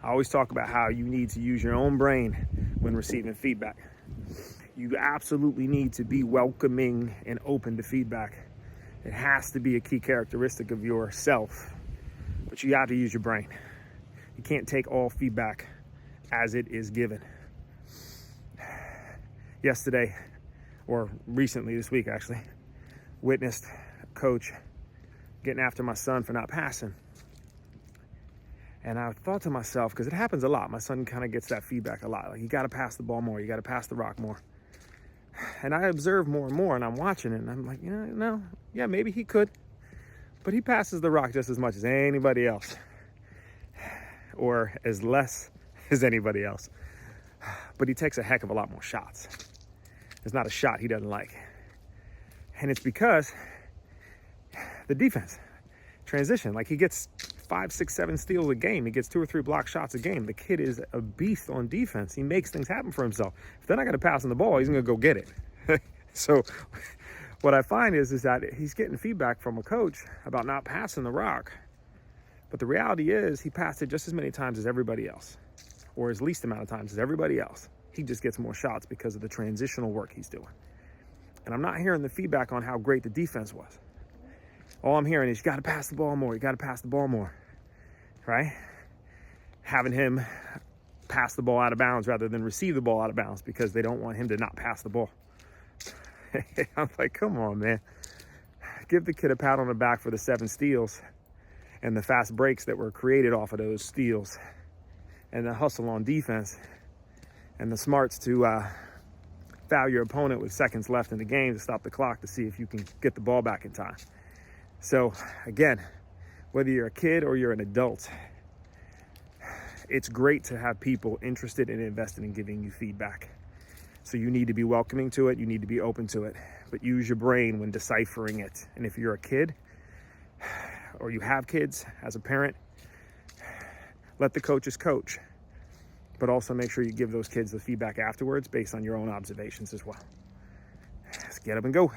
I always talk about how you need to use your own brain when receiving feedback. You absolutely need to be welcoming and open to feedback. It has to be a key characteristic of yourself, but you have to use your brain. You can't take all feedback as it is given. Yesterday, or recently this week actually, witnessed a coach getting after my son for not passing. And I thought to myself, because it happens a lot, my son kind of gets that feedback a lot. Like, you got to pass the ball more, you got to pass the rock more. And I observe more and more, and I'm watching it, and I'm like, yeah, maybe he could. But he passes the rock just as much as anybody else, or as less as anybody else. But he takes a heck of a lot more shots. There's not a shot he doesn't like. And it's because the defense, transition, like he gets 5, 6, 7 steals a game. He gets 2 or 3 block shots a game. The kid is a beast on defense. He makes things happen for himself. If they're not going to pass him the ball, he's going to go get it. So what I find is that he's getting feedback from a coach about not passing the rock. But the reality is he passed it just as many times as everybody else, or as least amount of times as everybody else. He just gets more shots because of the transitional work he's doing. And I'm not hearing the feedback on how great the defense was. All I'm hearing is, you got to pass the ball more. You got to pass the ball more, right? Having him pass the ball out of bounds rather than receive the ball out of bounds because they don't want him to not pass the ball. I'm like, come on, man. Give the kid a pat on the back for the 7 steals and the fast breaks that were created off of those steals, and the hustle on defense, and the smarts to foul your opponent with seconds left in the game to stop the clock to see if you can get the ball back in time. So again, whether you're a kid or you're an adult, it's great to have people interested and invested in giving you feedback. So you need to be welcoming to it. You need to be open to it, but use your brain when deciphering it. And if you're a kid or you have kids as a parent, let the coaches coach, but also make sure you give those kids the feedback afterwards based on your own observations as well. Let's get up and go.